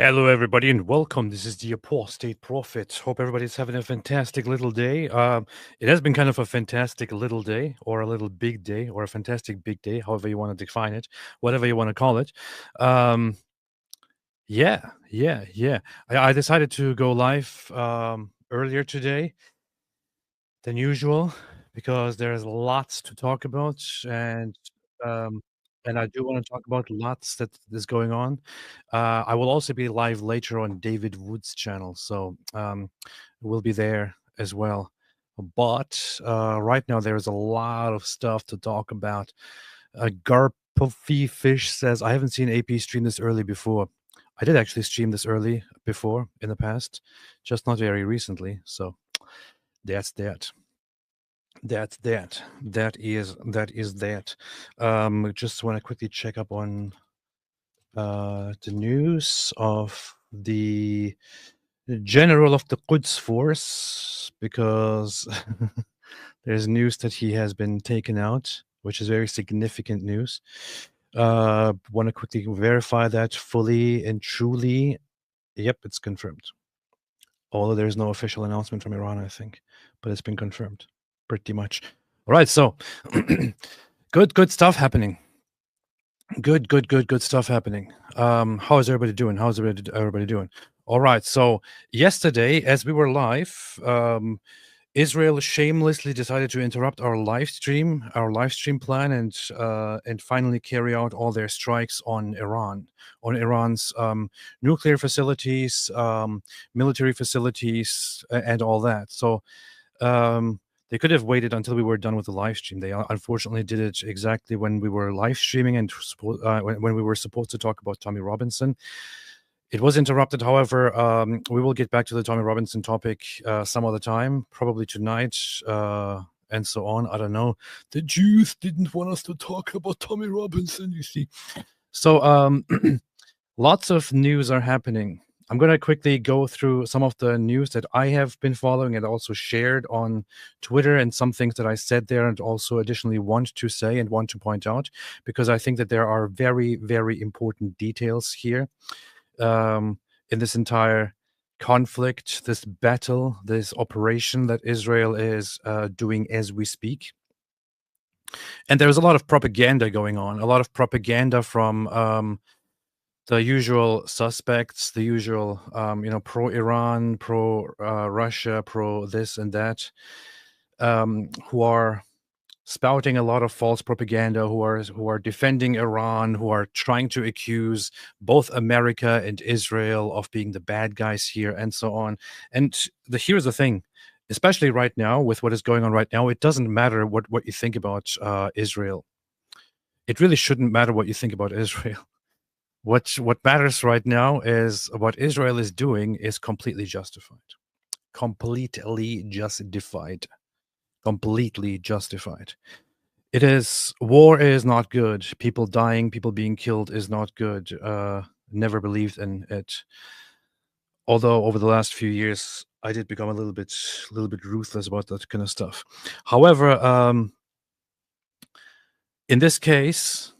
Hello, everybody, and welcome. This is the Apostate Prophet. Hope everybody's having a fantastic little day. It has been kind of a fantastic little day, or a little big day, or a fantastic big day, however you want to define it, whatever you want to call it. Um, yeah. I decided to go live earlier today than usual because there's lots to talk about, and um, and I do want to talk about lots that is going on. I will also be live later on David Wood's channel, so we'll be there as well. But right now, there's a lot of stuff to talk about. Garpuffy Fish says, I haven't seen AP stream this early before. I did actually stream this early before in the past, just not very recently. So that's that. That's that. That is that. Just want to quickly check up on the news of the general of the Quds force, because there's news that he has been taken out, which is very significant news. Want to quickly verify that fully and truly. Yep, it's confirmed. Although there's no official announcement from Iran, I think, but it's been confirmed pretty much. All right, so good stuff happening. Good stuff happening. How is everybody doing? How's everybody doing? All right, so yesterday, as we were live, Israel shamelessly decided to interrupt our live stream plan, and finally carry out all their strikes on Iran's nuclear facilities, military facilities, and all that. So they could have waited until we were done with the live stream. They unfortunately did it exactly when we were live streaming and when we were supposed to talk about Tommy Robinson. It was interrupted, however. We will get back to the Tommy Robinson topic some other time, probably tonight, and so on. I don't know. The Jews didn't want us to talk about Tommy Robinson, you see. So lots of news are happening. I'm going to quickly go through some of the news that I have been following and also shared on Twitter, and some things that I said there and also additionally want to say and want to point out, because I think that there are very, very important details here in this entire conflict, this battle, this operation that Israel is doing as we speak. And there's a lot of propaganda going on, a lot of propaganda from the usual suspects, the usual, pro-Iran, pro-Russia, pro-this and that, who are spouting a lot of false propaganda, who are defending Iran, who are trying to accuse both America and Israel of being the bad guys here, and so on. And here's the thing, especially right now with what is going on right now, it doesn't matter what you think about Israel. It really shouldn't matter what you think about Israel. What matters right now is what Israel is doing is completely justified. Completely justified. Completely justified. It is. War is not good. People dying, people being killed is not good. Never believed in it. Although over the last few years, I did become a little bit ruthless about that kind of stuff. However, in this case,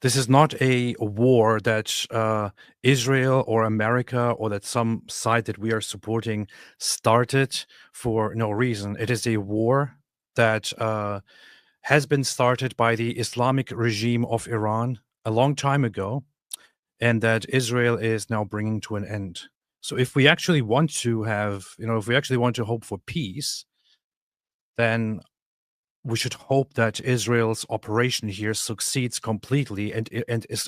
this is not a war that Israel or America or that some side that we are supporting started for no reason. It is a war that has been started by the Islamic regime of Iran a long time ago, and that Israel is now bringing to an end. So if we actually want to have, if we actually want to hope for peace, then we should hope that Israel's operation here succeeds completely, and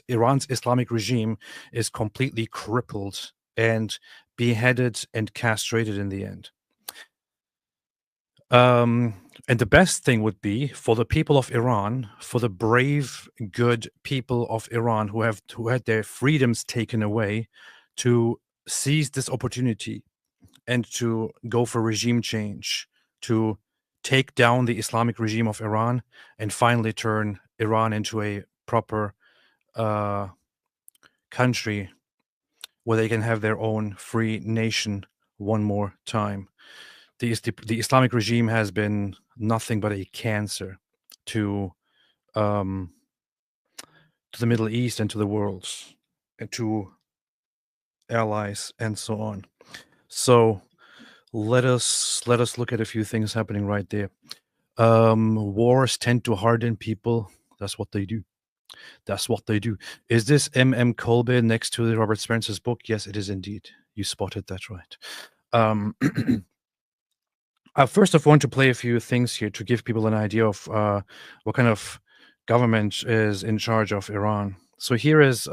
Iran's Islamic regime is completely crippled and beheaded and castrated in the end. And the best thing would be for the people of Iran, for the brave, good people of Iran who had their freedoms taken away, to seize this opportunity and to go for regime change, to take down the Islamic regime of Iran and finally turn Iran into a proper country where they can have their own free nation one more time. The Islamic regime has been nothing but a cancer to the Middle East and to the world, and to allies, and so on. So let us look at a few things happening right there. Wars tend to harden people. That's what they do. That's what they do. Is this M.M. Kolbe next to Robert Spencer's book? Yes, it is indeed. You spotted that right. I first of want to play a few things here to give people an idea of what kind of government is in charge of Iran. So here is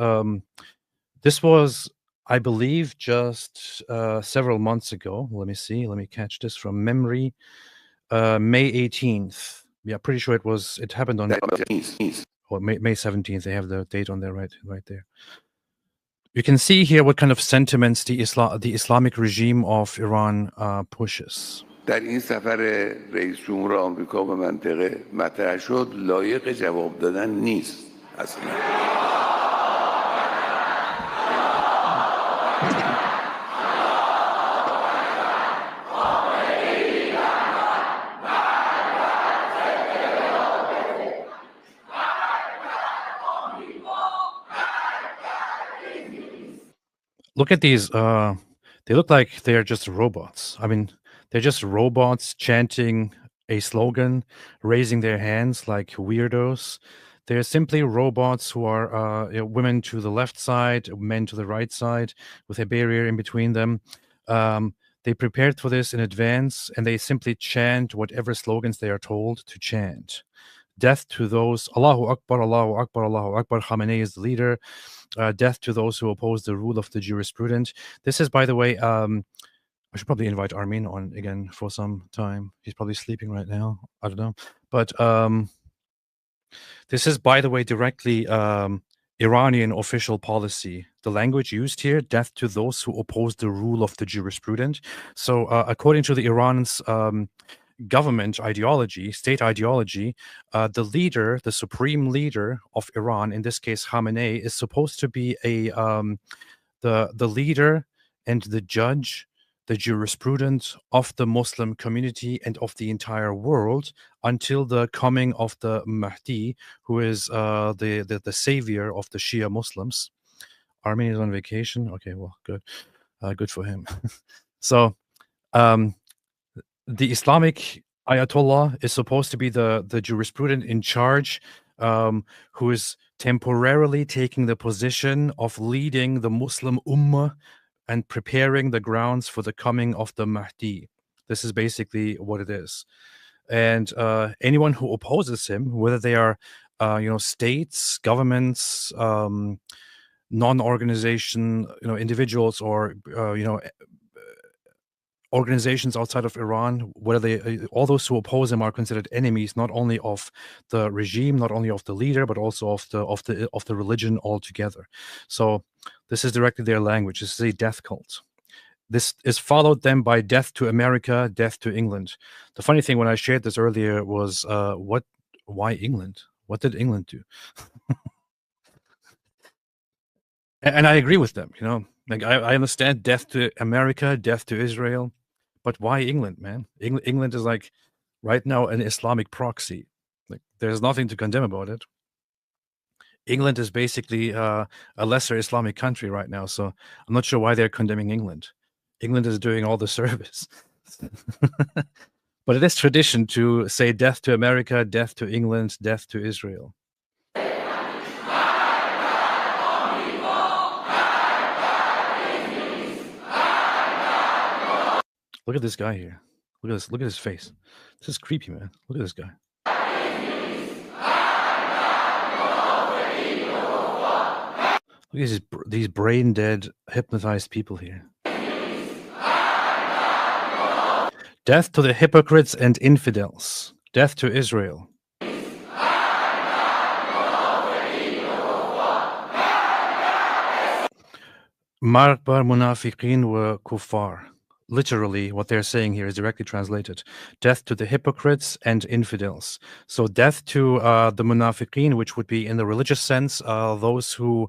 this was, I believe, just several months ago. Let me see. Let me catch this from memory. May 18th. Yeah, pretty sure it happened on May 17th. They have the date on there right there. You can see here what kind of sentiments the Islamic regime of Iran pushes. در این سفر رئیس جمهور آمریکا به منطقه مطرح شد لایق جواب دادن نیست اصلا. Look at these. They look like they're just robots. I mean, they're just robots chanting a slogan, raising their hands like weirdos. They're simply robots who are women to the left side, men to the right side, with a barrier in between them. They prepared for this in advance, and they simply chant whatever slogans they are told to chant. Death to those, Allahu Akbar, Allahu Akbar, Allahu Akbar. Khamenei is the leader. Death to those who oppose the rule of the jurisprudent. This is, by the way, I should probably invite Armin on again for some time. He's probably sleeping right now. I don't know. But this is, by the way, directly Iranian official policy. The language used here, death to those who oppose the rule of the jurisprudent. So according to the Iran's government ideology, state ideology, the leader, the supreme leader of Iran, in this case Khamenei, is supposed to be the leader and the judge, the jurisprudent of the Muslim community and of the entire world until the coming of the Mahdi, who is the savior of the Shia Muslims. Armenia is on vacation. Okay, well, good, good for him. So. The Islamic Ayatollah is supposed to be the jurisprudent in charge, who is temporarily taking the position of leading the Muslim Ummah and preparing the grounds for the coming of the Mahdi. This is basically what it is. And anyone who opposes him, whether they are states, governments, non-organization, individuals, or organizations outside of Iran, whether they all those who oppose him are considered enemies, not only of the regime, not only of the leader, but also of the religion altogether. So this is directly their language. This is a death cult. This is followed then by death to America, death to England. The funny thing when I shared this earlier was why England? What did England do? And I agree with them, like I understand death to America, death to Israel. But why England, man? England is like right now an Islamic proxy. Like there's nothing to condemn about it. England is basically a lesser Islamic country right now, so I'm not sure why they're condemning England. England is doing all the service. But it is tradition to say death to America, death to England, death to Israel. Look at this guy here. Look at this. Look at his face. This is creepy, man. Look at this guy. Look at these brain dead, hypnotized people here. Death to the hypocrites and infidels. Death to Israel. Marbar munafiqin wa kuffar. Literally, what they're saying here is directly translated. Death to the hypocrites and infidels. So death to the munafiqin, which would be in the religious sense, those who,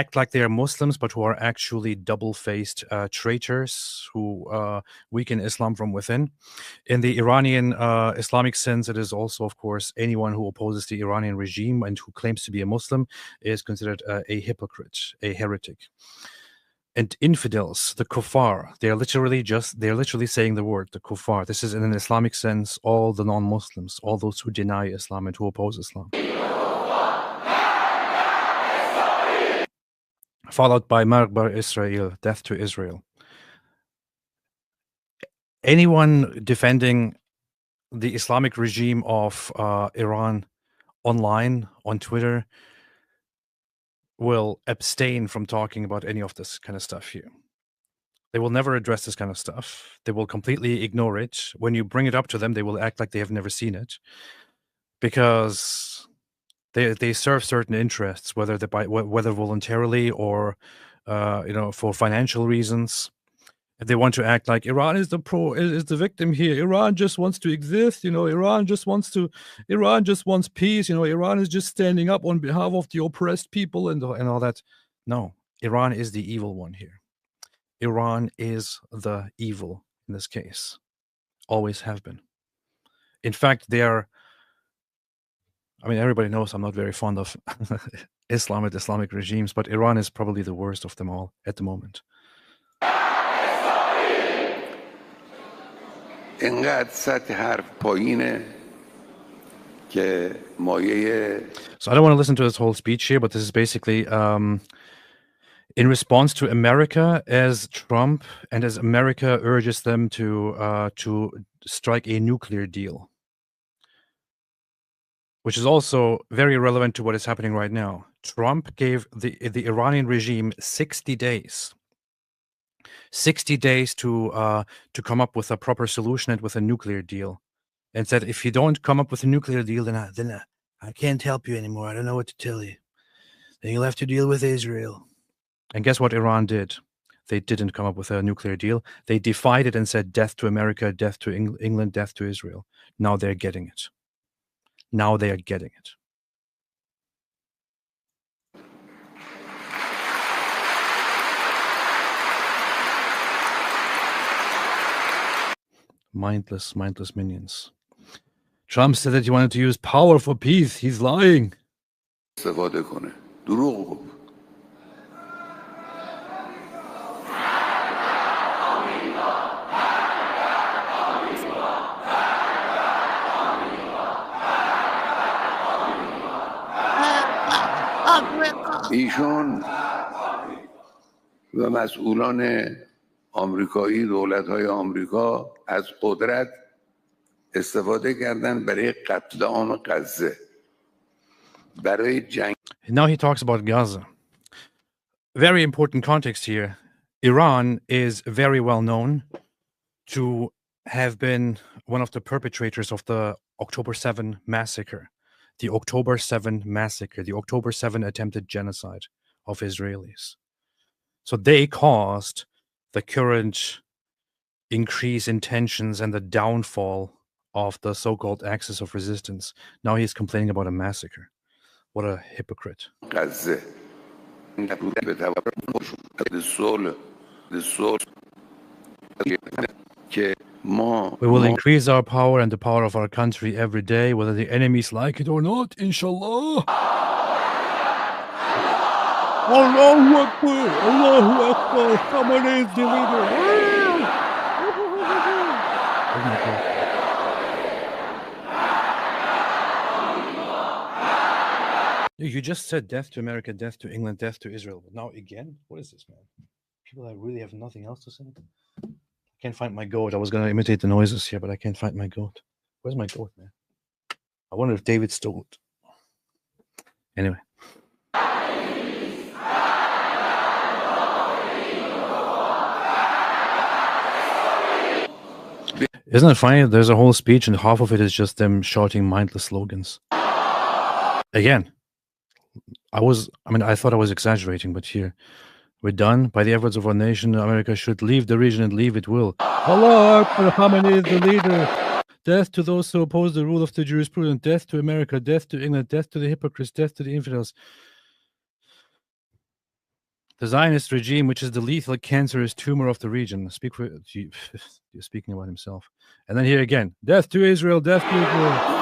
act like they are Muslims, but who are actually double-faced traitors who weaken Islam from within. In the Iranian Islamic sense, it is also, of course, anyone who opposes the Iranian regime and who claims to be a Muslim is considered a hypocrite, a heretic. And infidels, the kuffar, they're literally saying the word, the kuffar. This is in an Islamic sense, all the non-Muslims, all those who deny Islam and who oppose Islam. Followed by Marbar Israel, death to Israel. Anyone defending the Islamic regime of Iran online, on Twitter, will abstain from talking about any of this kind of stuff here. They will never address this kind of stuff. They will completely ignore it. When you bring it up to them, they will act like they have never seen it, because they serve certain interests, whether voluntarily or for financial reasons. If they want to act like Iran is the victim here, Iran just wants to exist, Iran just wants peace, Iran is just standing up on behalf of the oppressed people and all that. No, Iran is the evil one here. Iran is the evil in this case. Always have been. In fact, everybody knows I'm not very fond of Islam and Islamic regimes, but Iran is probably the worst of them all at the moment. اینقدر سطح حرف پایینه که مایه. So I don't want to listen to this whole speech here, but this is basically in response to America, as Trump and as America urges them to strike a nuclear deal, which is also very relevant to what is happening right now. Trump gave the Iranian regime 60 days. 60 days to come up with a proper solution and with a nuclear deal, and said, if you don't come up with a nuclear deal, then I can't help you anymore. I don't know what to tell you. Then you'll have to deal with Israel. And guess what Iran did? They didn't come up with a nuclear deal. They defied it and said, death to America, death to England, death to Israel. Now they're getting it. Now they are getting it. Mindless minions. Trump said that he wanted to use power for peace. He's lying. استفاده کنه. دروغ گفت. ایشون و مسئولان آمریکایی، دولت‌های آمریکا از قدرت استفاده کردن برای قتل عام غزه، برای جنگ. Now he talks about Gaza. Very important context here. Iran is very well known to have been one of the perpetrators of the October 7 massacre. The October 7 massacre, the October 7 attempted genocide of Israelis. So they caused the current increase in tensions and the downfall of the so-called axis of resistance. Now he's complaining about a massacre. What a hypocrite. We will increase our power and the power of our country every day, whether the enemies like it or not, inshallah. Allahu Akbar, Allahu Akbar, someone is the leader. Oh my God. You just said death to America, death to England, death to Israel. But now again? What is this, man? People that really have nothing else to say? I can't find my goat. I was going to imitate the noises here, but I can't find my goat. Where's my goat, man? I wonder if David stole it. Anyway. Isn't it funny? There's a whole speech and half of it is just them shouting mindless slogans. Again. I thought I was exaggerating, but here, we're done. By the efforts of our nation, America should leave the region and leave it will. Allah Akbar, Khamenei is the leader. Death to those who oppose the rule of the jurisprudence. Death to America. Death to England. Death to the hypocrites. Death to the infidels. The Zionist regime, which is the lethal cancerous tumor of the region. You're speaking about himself. And then here again, death to Israel, death to Israel.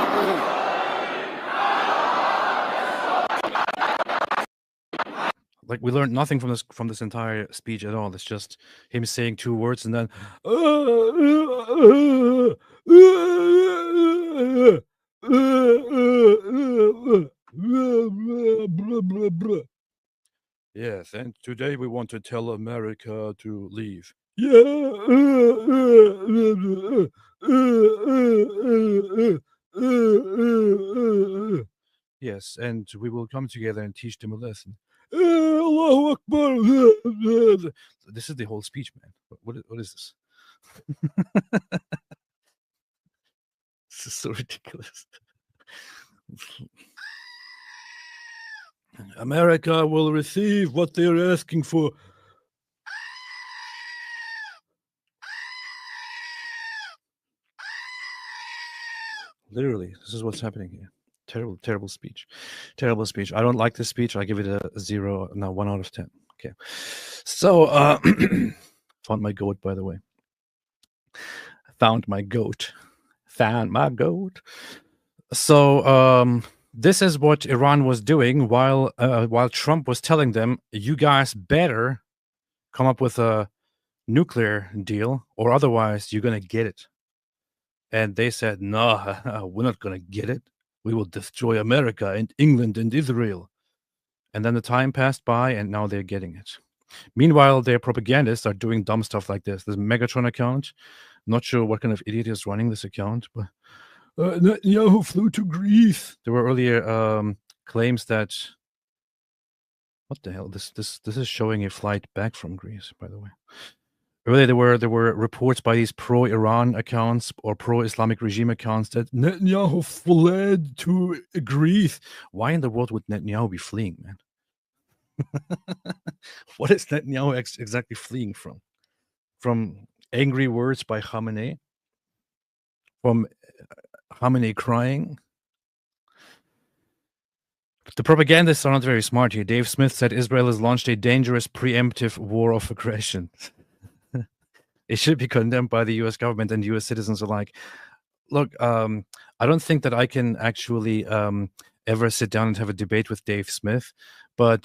Like, we learned nothing from this entire speech at all. It's just him saying two words and then yes, and today we want to tell America to leave. Yes, and we will come together and teach them a lesson. Allahu Akbar. This is the whole speech, man. What is this? This is so ridiculous. America will receive what they're asking for. Literally, this is what's happening here. Terrible speech. Terrible speech. I don't like this speech. I give it a 1 out of 10. Okay. So, found my goat, by the way. Found my goat. So, this is what Iran was doing while Trump was telling them, you guys better come up with a nuclear deal or otherwise you're going to get it. And they said, no, we're not going to get it. We will destroy America and England and Israel. And then the time passed by and now they're getting it. Meanwhile, their propagandists are doing dumb stuff like this. There's a Megatron account. Not sure what kind of idiot is running this account, but Netanyahu flew to Greece. There were earlier claims that, what the hell? This is showing a flight back from Greece, by the way. Earlier, there were reports by these pro-Iran accounts or pro-Islamic regime accounts that Netanyahu fled to Greece. Why in the world would Netanyahu be fleeing, man? What is Netanyahu exactly fleeing from? From angry words by Khamenei? From Khamenei crying? The propagandists are not very smart here. Dave Smith said Israel has launched a dangerous preemptive war of aggression. It should be condemned by the U.S. government and U.S. citizens alike. Look, I don't think that I can actually ever sit down and have a debate with Dave Smith, but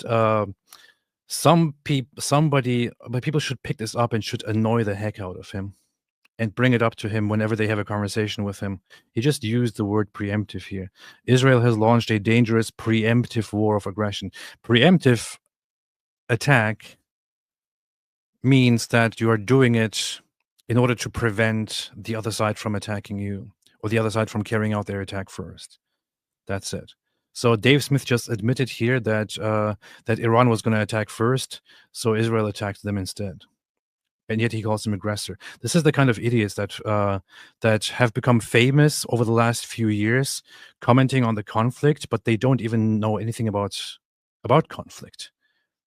people should pick this up and should annoy the heck out of him and bring it up to him whenever they have a conversation with him. He just used the word preemptive here. Israel has launched a dangerous preemptive war of aggression. Preemptive attack means that you are doing it in order to prevent the other side from attacking you or the other side from carrying out their attack first. That's it. So Dave Smith just admitted here that that Iran was going to attack first, so Israel attacked them instead. And yet he calls them aggressor. This is the kind of idiots that have become famous over the last few years, commenting on the conflict, but they don't even know anything about conflict.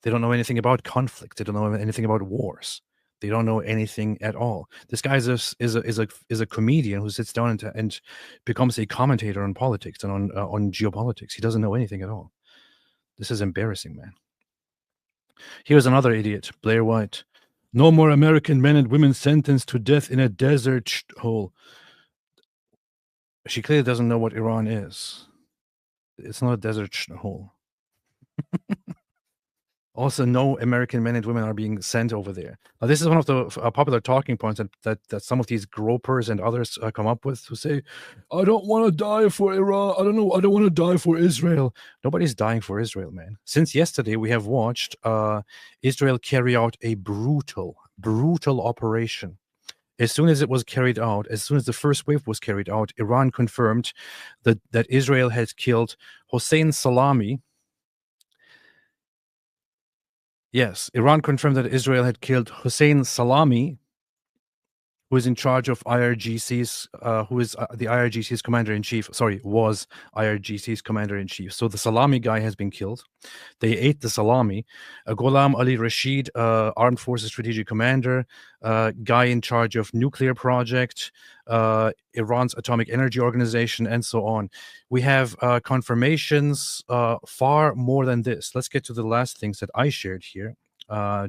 They don't know anything about conflict. They don't know anything about wars. They don't know anything at all. This guy is a comedian who sits down and becomes a commentator on politics and on geopolitics. He doesn't know anything at all. This is embarrassing, man. Here's another idiot, Blair White. No more American men and women sentenced to death in a desert hole. She clearly doesn't know what Iran is. It's not a desert hole. Also, no American men and women are being sent over there. Now, this is one of the popular talking points that some of these gropers and others come up with, who say, I don't want to die for Iran. I don't want to die for Israel. Nobody's dying for Israel, man. Since yesterday, we have watched Israel carry out a brutal operation. As soon as it was carried out, as soon as the first wave was carried out, Iran confirmed that Israel had killed Hossein Salami. Yes, Iran confirmed that Israel had killed Hossein Salami, who is in charge of IRGC's, who is the IRGC's commander-in-chief. Sorry, was IRGC's commander-in-chief. So the Salami guy has been killed. They ate the salami. Gholam Ali Rashid, Armed Forces Strategic Commander, guy in charge of nuclear project, Iran's Atomic Energy Organization, and so on. We have confirmations far more than this. Let's get to the last things that I shared here.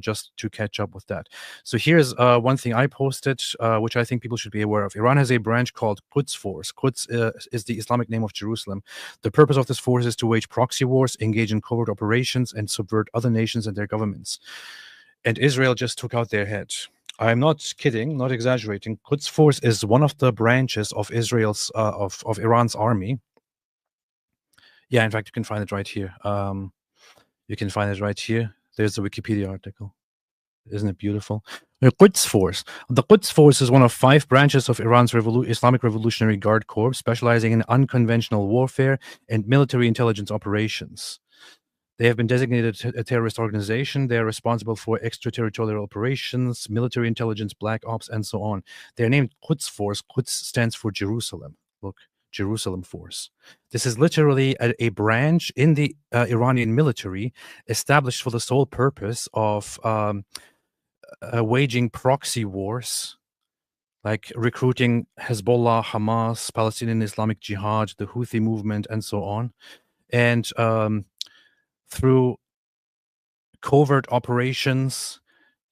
just to catch up with that. So here's one thing I posted, which I think people should be aware of. Iran has a branch called Quds Force. Quds is the Islamic name of Jerusalem. The purpose of this force is to wage proxy wars, engage in covert operations, and subvert other nations and their governments. And Israel just took out their head. I'm not kidding, not exaggerating. Quds Force is one of the branches of Israel's of Iran's army. Yeah, in fact, you can find it right here. You can find it right here. There's the Wikipedia article. Isn't it beautiful? The Quds Force. The Quds Force is one of 5 branches of Iran's Islamic Revolutionary Guard Corps, specializing in unconventional warfare and military intelligence operations. They have been designated a terrorist organization. They are responsible for extraterritorial operations, military intelligence, black ops, and so on. They are named Quds Force. Quds stands for Jerusalem. Look, Jerusalem Force. This is literally a branch in the Iranian military established for the sole purpose of waging proxy wars, like recruiting Hezbollah, Hamas, Palestinian Islamic Jihad, the Houthi movement, and so on. And through covert operations,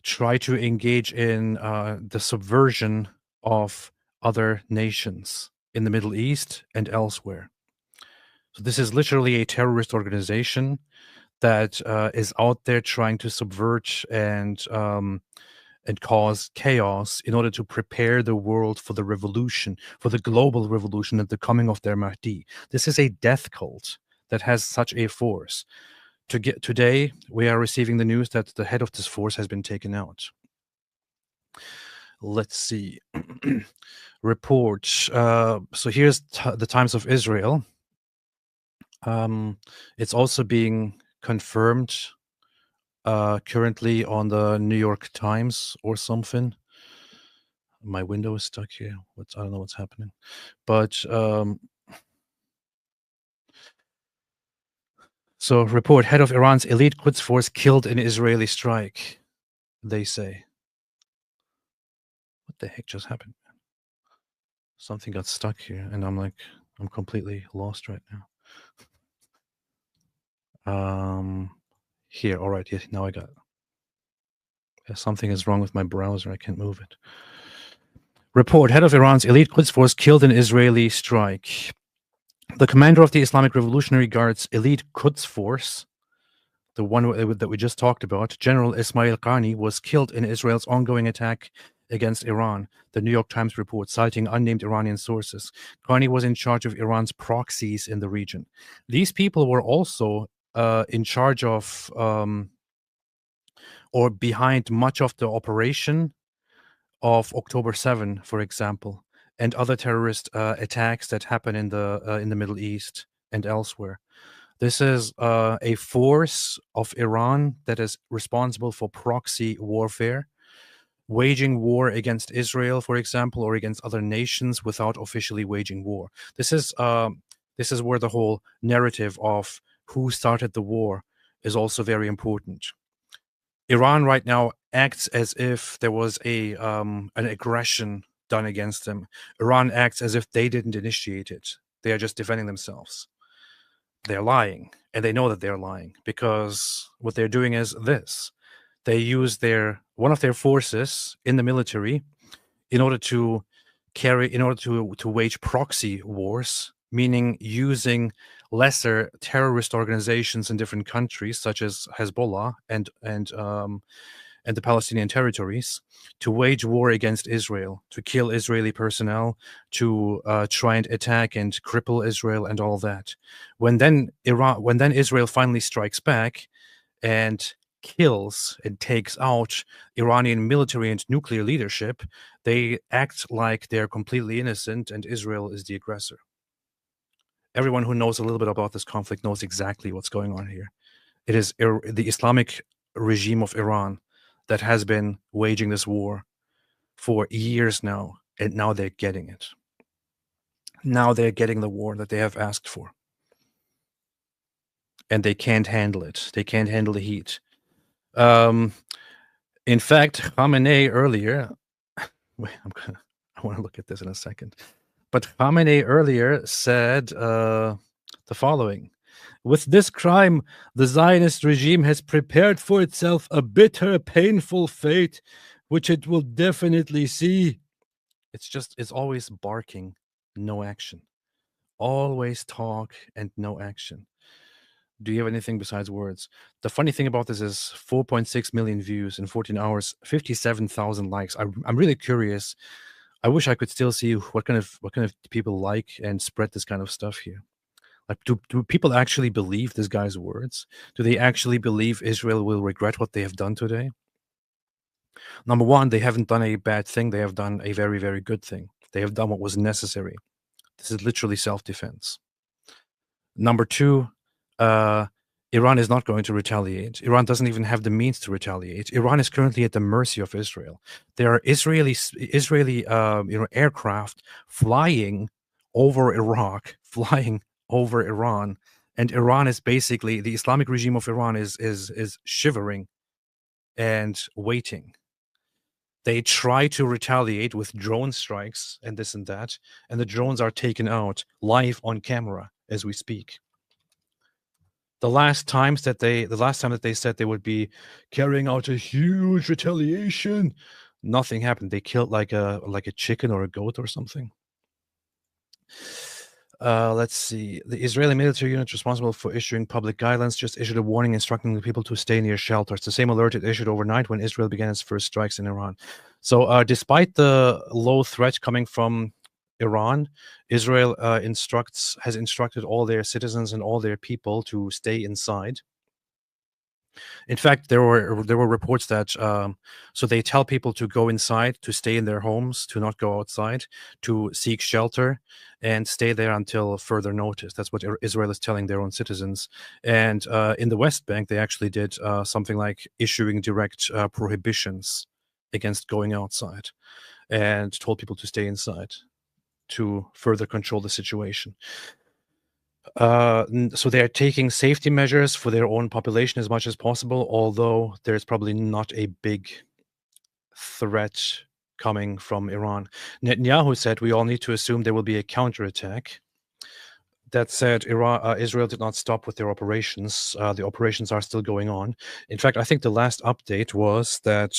try to engage in the subversion of other nations in the Middle East and elsewhere. So this is literally a terrorist organization that is out there trying to subvert and cause chaos in order to prepare the world for the revolution, for the global revolution and the coming of their Mahdi. This is a death cult that has such a force. Today, we are receiving the news that the head of this force has been taken out. Let's see. Report. So here's the Times of Israel. It's also being confirmed currently on the New York Times or something. My window is stuck here. I don't know what's happening. But so report, head of Iran's elite Quds force killed in Israeli strike, they say. What the heck just happened? Something got stuck here, and I'm completely lost right now. Here, all right, yes, now I got it. Yeah, something is wrong with my browser. I can't move it. Report, head of Iran's elite Quds force killed in Israeli strike. The commander of the Islamic Revolutionary Guard's elite Quds force, the one that we just talked about, General Ismail Qani, was killed in Israel's ongoing attack against Iran, the New York Times report, citing unnamed Iranian sources. Qani was in charge of Iran's proxies in the region. These people were also in charge of or behind much of the operation of October 7, for example, and other terrorist attacks that happen in the Middle East and elsewhere. This is a force of Iran that is responsible for proxy warfare, waging war against Israel, for example, or against other nations without officially waging war. This is where the whole narrative of who started the war is also very important. Iran right now acts as if there was an aggression done against them. Iran acts as if they didn't initiate it. They are just defending themselves. They're lying, and they know that they're lying, because what they're doing is this. They use one of their forces in the military in order to wage proxy wars, meaning using lesser terrorist organizations in different countries, such as Hezbollah and the Palestinian territories, to wage war against Israel, to kill Israeli personnel, to try and attack and cripple Israel and all that. When then Israel finally strikes back and kills and takes out Iranian military and nuclear leadership, they act like they're completely innocent and Israel is the aggressor. Everyone who knows a little bit about this conflict knows exactly what's going on here. It is the Islamic regime of Iran that has been waging this war for years now, and now they're getting it. Now they're getting the war that they have asked for. And they can't handle it. They can't handle the heat. In fact, Khamenei earlier, wait, I want to look at this in a second. But Khamenei earlier said the following: With this crime, the Zionist regime has prepared for itself a bitter, painful fate, which it will definitely see. It's always barking, no action. Always talk and no action. Do you have anything besides words? The funny thing about this is 4.6 million views in 14 hours, 57,000 likes. I'm really curious. I wish I could still see what kind of people like and spread this kind of stuff here. Like, do people actually believe this guy's words? Do they actually believe Israel will regret what they have done today? Number one, they haven't done a bad thing. They have done a very, very good thing. They have done what was necessary. This is literally self-defense. Number two, Iran is not going to retaliate. Iran doesn't even have the means to retaliate. Iran is currently at the mercy of Israel. There are Israeli aircraft flying over Iraq, flying over Iran, and Iran is basically, the Islamic regime of Iran is shivering and waiting. They try to retaliate with drone strikes and this and that, and the drones are taken out live on camera as we speak. The last time that they said they would be carrying out a huge retaliation, nothing happened. They killed like a chicken or a goat or something. Let's see. The Israeli military unit responsible for issuing public guidelines just issued a warning instructing the people to stay near shelters. The same alert it issued overnight when Israel began its first strikes in Iran. So despite the low threat coming from Iran, Israel has instructed all their citizens and all their people to stay inside. In fact, there were reports that so they tell people to go inside, to stay in their homes, to not go outside, to seek shelter, and stay there until further notice. That's what Israel is telling their own citizens. And in the West Bank, they actually did something like issuing direct prohibitions against going outside, and told people to stay inside to further control the situation. So they are taking safety measures for their own population as much as possible, although there's probably not a big threat coming from Iran. Netanyahu said we all need to assume there will be a counterattack. That said, Israel did not stop with their operations. The operations are still going on. In fact, I think the last update was that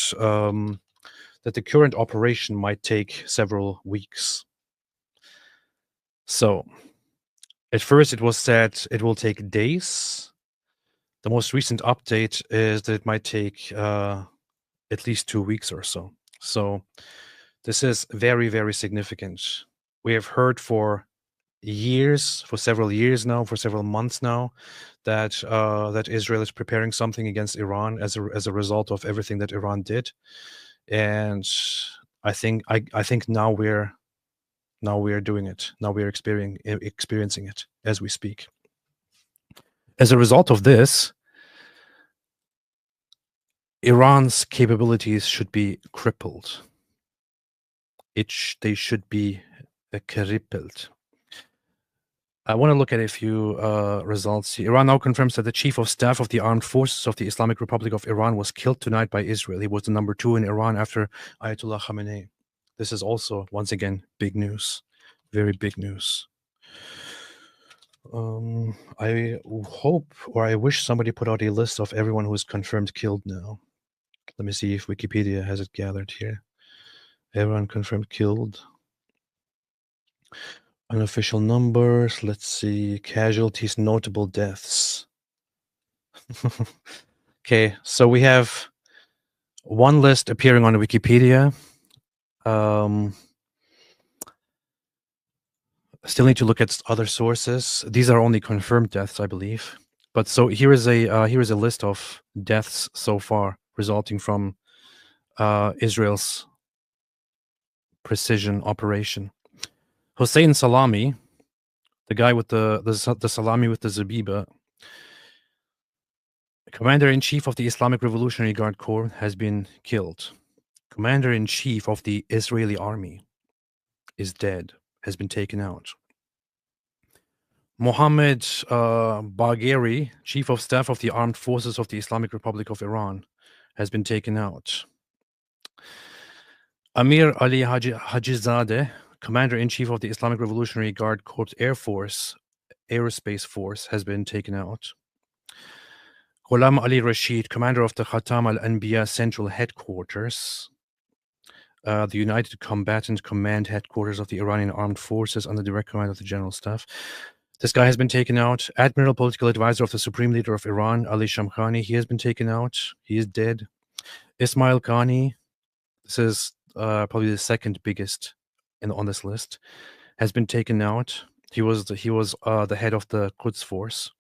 that the current operation might take several weeks. So at first, it was said it will take days. The most recent update is that it might take at least 2 weeks or so. So this is very, very significant. We have heard for several years now, for several months now, that that Israel is preparing something against Iran as a result of everything that Iran did, and I think now we're doing it. Now we're experiencing it as we speak. As a result of this, Iran's capabilities should be crippled. They should be crippled. I want to look at a few results here. Iran now confirms that the chief of staff of the armed forces of the Islamic Republic of Iran was killed tonight by Israel. He was the number 2 in Iran after Ayatollah Khamenei. This is also, once again, big news. Very big news. I hope, or I wish somebody put out a list of everyone who is confirmed killed now. Let me see if Wikipedia has it gathered here. Everyone confirmed killed. Unofficial numbers. Let's see. Casualties, notable deaths. Okay, so we have one list appearing on Wikipedia. Still need to look at other sources. These are only confirmed deaths, I believe. But so here is a list of deaths so far resulting from Israel's precision operation. Hossein Salami, the guy with the salami with the zabiba, Commander-in-Chief of the Islamic Revolutionary Guard Corps, has been killed. Commander-in-Chief of the Israeli army is dead, has been taken out. Mohammed Bagheri, Chief of Staff of the Armed Forces of the Islamic Republic of Iran, has been taken out. Amir Ali Hajizadeh, Commander-in-Chief of the Islamic Revolutionary Guard Corps Air Force, Aerospace Force has been taken out. Ghulam Ali Rashid, commander of the Khatam al-Anbiya Central Headquarters, the United Combatant Command Headquarters of the Iranian Armed Forces under direct command of the General Staff. This guy has been taken out. Admiral, political advisor of the Supreme Leader of Iran, Ali Shamkhani, he has been taken out. He is dead. Ismail Qani, this is probably the second biggest on this list, has been taken out. He was the head of the Quds Force.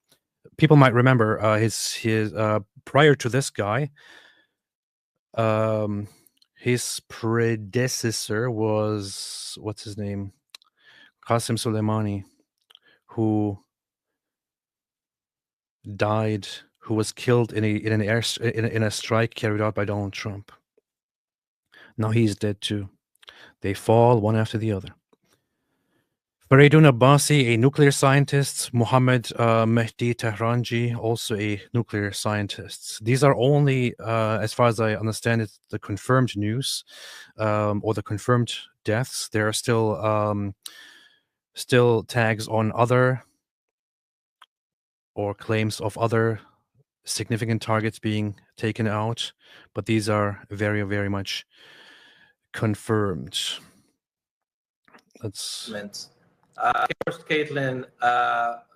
People might remember his prior to this guy, his predecessor was, what's his name, Qasem Soleimani, who died, who was killed in a strike carried out by Donald Trump. Now he's dead too. They fall one after the other. Faridun Abbasi, a nuclear scientist. Mohammed Mehdi Tehranji, also a nuclear scientist. These are only, as far as I understand it, the confirmed news or the confirmed deaths. There are still tags on other or claims of other significant targets being taken out, but these are very, very much confirmed. Let's. First, Caitlin,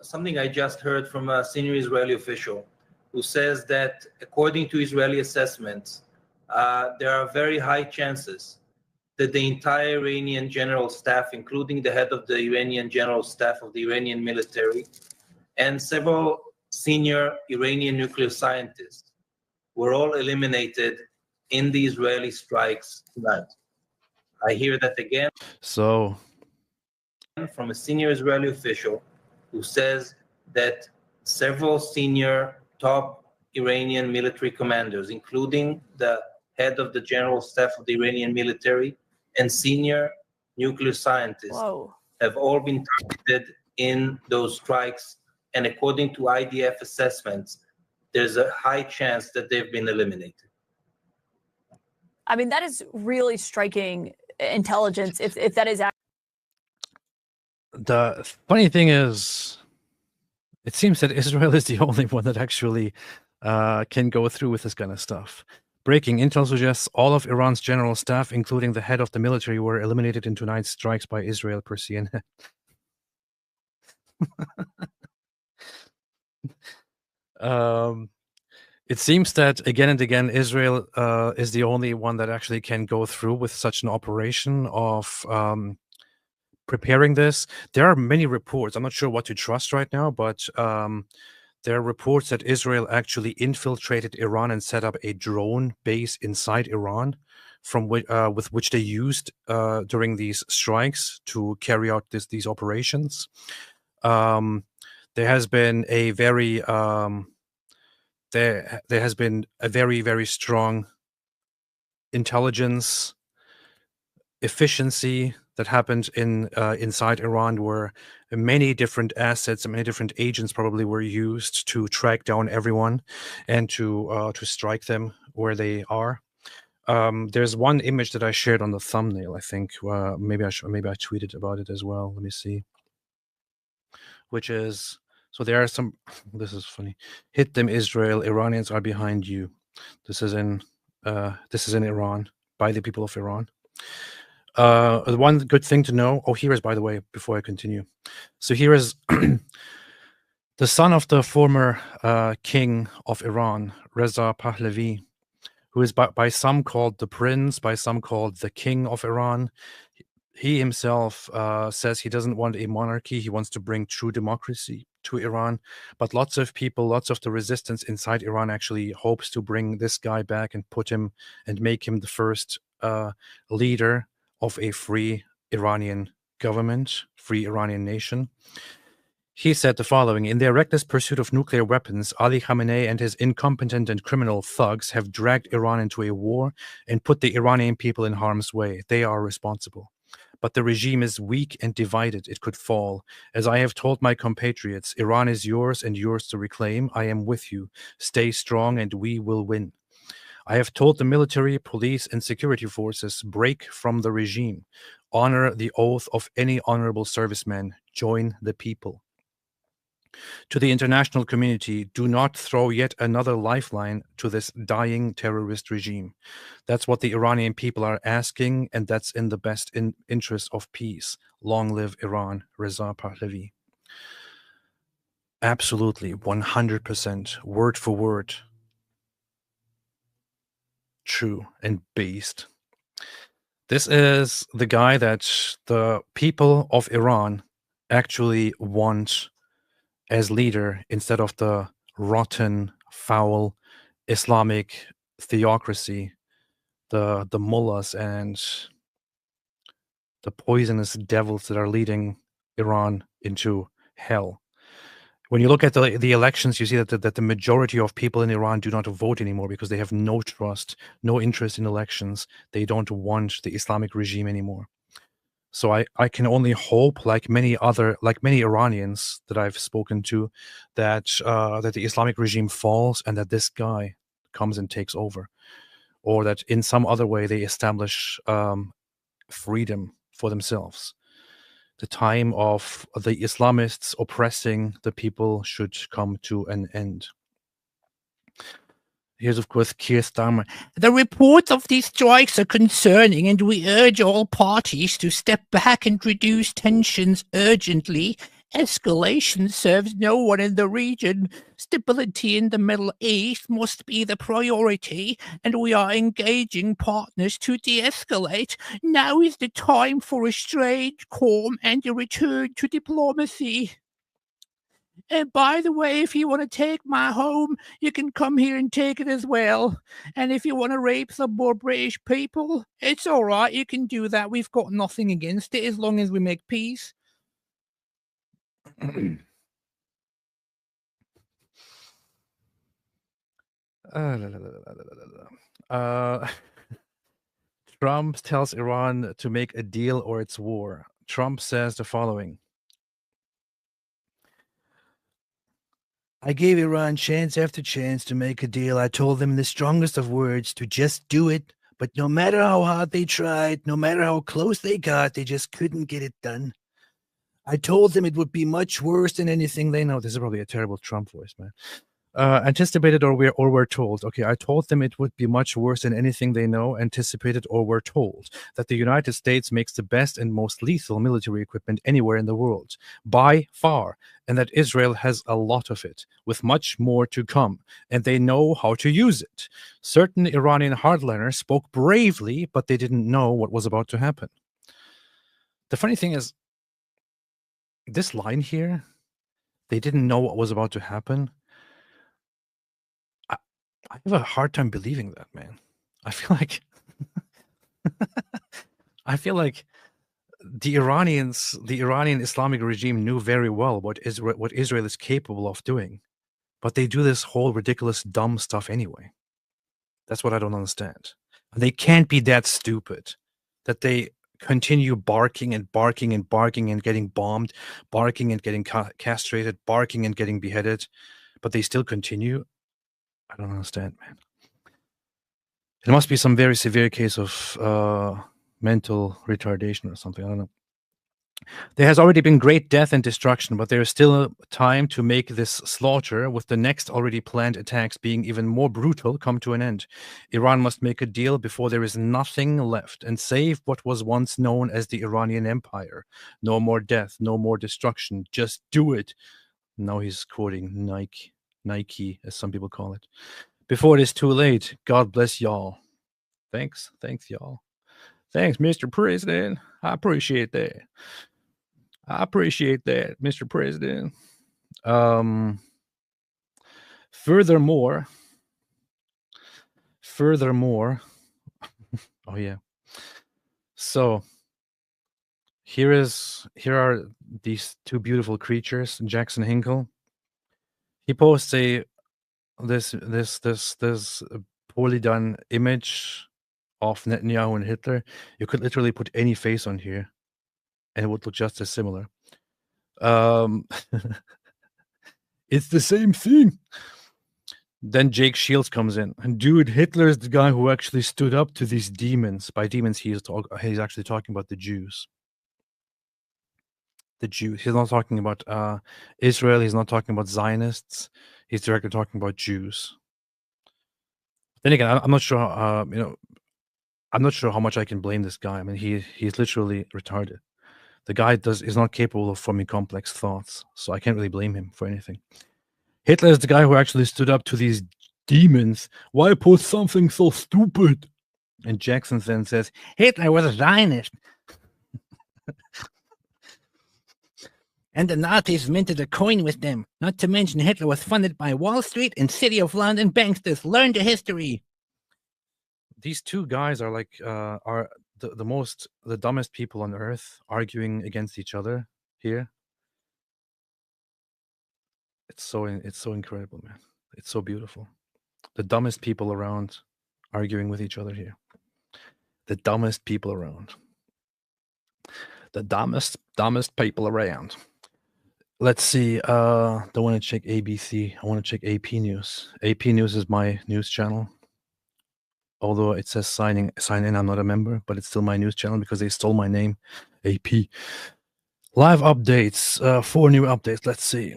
something I just heard from a senior Israeli official who says that according to Israeli assessments, there are very high chances that the entire Iranian general staff, including the head of the Iranian general staff of the Iranian military, and several senior Iranian nuclear scientists were all eliminated in the Israeli strikes tonight. I hear that again. So, from a senior Israeli official who says that several senior top Iranian military commanders, including the head of the general staff of the Iranian military and senior nuclear scientists, have all been targeted in those strikes. And according to IDF assessments, there's a high chance that they've been eliminated. I mean, that is really striking intelligence, if that is. The funny thing is, it seems that Israel is the only one that actually can go through with this kind of stuff. Breaking intel suggests all of Iran's general staff, including the head of the military, were eliminated in tonight's strikes by Israel, per CNN. It seems that again and again, Israel is the only one that actually can go through with such an operation of preparing this. There are many reports. I'm not sure what to trust right now, but there are reports that Israel actually infiltrated Iran and set up a drone base inside Iran, from with which they used during these strikes to carry out these operations. There has been a very there has been a very, very strong intelligence efficiency that happened inside Iran, where many different assets and many different agents probably were used to track down everyone and to strike them where they are. There's one image that I shared on the thumbnail. I think maybe I tweeted about it as well. Let me see. Which is, so there are some. This is funny. Hit them, Israel. Iranians are behind you. This is in Iran, by the people of Iran. One good thing to know. Oh, here is, by the way, before I continue. So here is the son of the former king of Iran, Reza Pahlavi, who is by some called the prince, by some called the king of Iran. He himself says he doesn't want a monarchy. He wants to bring true democracy to Iran. But lots of people, lots of the resistance inside Iran actually hopes to bring this guy back and put him and make him the first leader of a free Iranian government, free Iranian nation. He said the following: in their reckless pursuit of nuclear weapons, Ali Khamenei and his incompetent and criminal thugs have dragged Iran into a war and put the Iranian people in harm's way. They are responsible. But the regime is weak and divided. It could fall. As I have told my compatriots, Iran is yours and yours to reclaim. I am with you. Stay strong and we will win. I have told the military, police, and security forces, break from the regime. Honor the oath of any honorable serviceman. Join the people. To the international community, do not throw yet another lifeline to this dying terrorist regime. That's what the Iranian people are asking, and that's in the best interest of peace. Long live Iran, Reza Pahlavi. Absolutely, 100%, word for word. True and based. This is the guy that the people of Iran actually want as leader instead of the rotten, foul Islamic theocracy, the mullahs and the poisonous devils that are leading Iran into hell. When you look at the elections, you see that the majority of people in Iran do not vote anymore because they have no trust, no interest in elections. They don't want the Islamic regime anymore. So I can only hope, like many Iranians that I've spoken to, that that the Islamic regime falls and that this guy comes and takes over, or that in some other way they establish freedom for themselves. The time of the Islamists oppressing the people should come to an end. Here's, of course, Keir Starmer. The reports of these strikes are concerning, and we urge all parties to step back and reduce tensions urgently. Escalation serves no one in the region. Stability in the Middle East must be the priority, and we are engaging partners to de-escalate. Now is the time for restraint, calm, and a return to diplomacy. And by the way, if you want to take my home, you can come here and take it as well. And if you want to rape some more British people, it's all right. You can do that. We've got nothing against it as long as we make peace. Trump tells Iran to make a deal or it's war. Trump says the following. I gave Iran chance after chance to make a deal. I told them in the strongest of words to just do it. But no matter how hard they tried, no matter how close they got, they just couldn't get it done. I told them it would be much worse than anything they know. This is probably a terrible Trump voice, man. Anticipated or were told. Okay, I told them it would be much worse than anything they know, anticipated or were told, that the United States makes the best and most lethal military equipment anywhere in the world, by far, and that Israel has a lot of it, with much more to come, and they know how to use it. Certain Iranian hardliners spoke bravely, but they didn't know what was about to happen. The funny thing is, this line here, they didn't know what was about to happen. I have a hard time believing that, man. I feel like the Iranian Islamic regime knew very well what Israel is capable of doing, but they do this whole ridiculous, dumb stuff anyway. That's what I don't understand. They can't be that stupid that they continue barking and barking and barking and getting bombed, barking and getting castrated, barking and getting beheaded, but they still continue. I don't understand, man. It must be some very severe case of mental retardation or something. I don't know. There has already been great death and destruction, but there is still time to make this slaughter, with the next already planned attacks being even more brutal, come to an end. Iran must make a deal before there is nothing left and save what was once known as the Iranian Empire. No more death, no more destruction. Just do it. Now he's quoting Nike, as some people call it. Before it is too late. God bless y'all. Thanks, y'all. Thanks, Mr. President. I appreciate that. Mr. President. Furthermore, oh yeah. So here are these two beautiful creatures, Jackson Hinkle. He posts this poorly done image of Netanyahu and Hitler. You could literally put any face on here and it would look just as similar. It's the same thing. Then Jake Shields comes in, and dude, Hitler is the guy who actually stood up to these demons. By demons, he's actually talking about the Jews. the Jews. He's not talking about Israel. He's not talking about Zionists. He's directly talking about Jews. Then again, I'm not sure. I'm not sure how much I can blame this guy. I mean, he's literally retarded. The guy is not capable of forming complex thoughts, so I can't really blame him for anything. Hitler is the guy who actually stood up to these demons. Why put something so stupid? And Jackson then says, Hitler was a Zionist. And the Nazis minted a coin with them. Not to mention Hitler was funded by Wall Street and City of London banksters. Learn the history. These two guys are like are the dumbest people on earth arguing against each other here. It's so incredible, man. It's so beautiful. The dumbest people around arguing with each other here. The dumbest people around. The dumbest people around. Let's see. Don't want to check ABC. I want to check AP News. AP News is my news channel. Although it says sign in, I'm not a member, but it's still my news channel because they stole my name. AP. Live updates. 4 new updates. Let's see.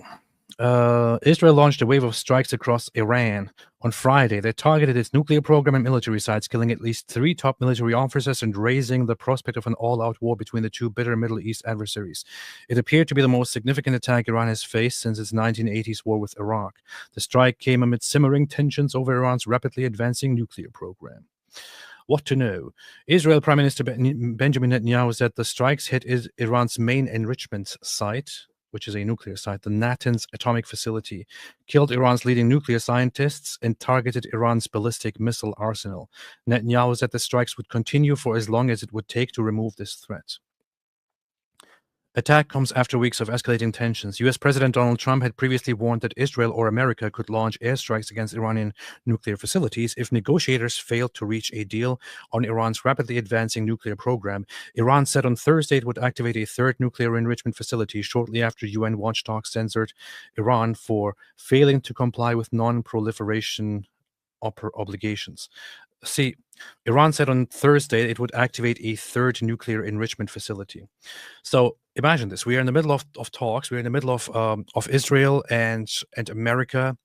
Israel launched a wave of strikes across Iran. On Friday, they targeted its nuclear program and military sites, killing at least 3 top military officers and raising the prospect of an all-out war between the two bitter Middle East adversaries. It appeared to be the most significant attack Iran has faced since its 1980s war with Iraq. The strike came amid simmering tensions over Iran's rapidly advancing nuclear program. What to know? Israel Prime Minister Benjamin Netanyahu said the strikes hit Iran's main enrichment site, which is a nuclear site, the Natanz atomic facility, killed Iran's leading nuclear scientists and targeted Iran's ballistic missile arsenal. Netanyahu said the strikes would continue for as long as it would take to remove this threat. Attack comes after weeks of escalating tensions. U.S. President Donald Trump had previously warned that Israel or America could launch airstrikes against Iranian nuclear facilities if negotiators failed to reach a deal on Iran's rapidly advancing nuclear program. Iran said on Thursday it would activate a 3rd nuclear enrichment facility shortly after UN watchdogs censored Iran for failing to comply with non-proliferation obligations. See, Iran said on Thursday it would activate a 3rd nuclear enrichment facility. So imagine this: we are in the middle of talks. We're in the middle of Israel and America,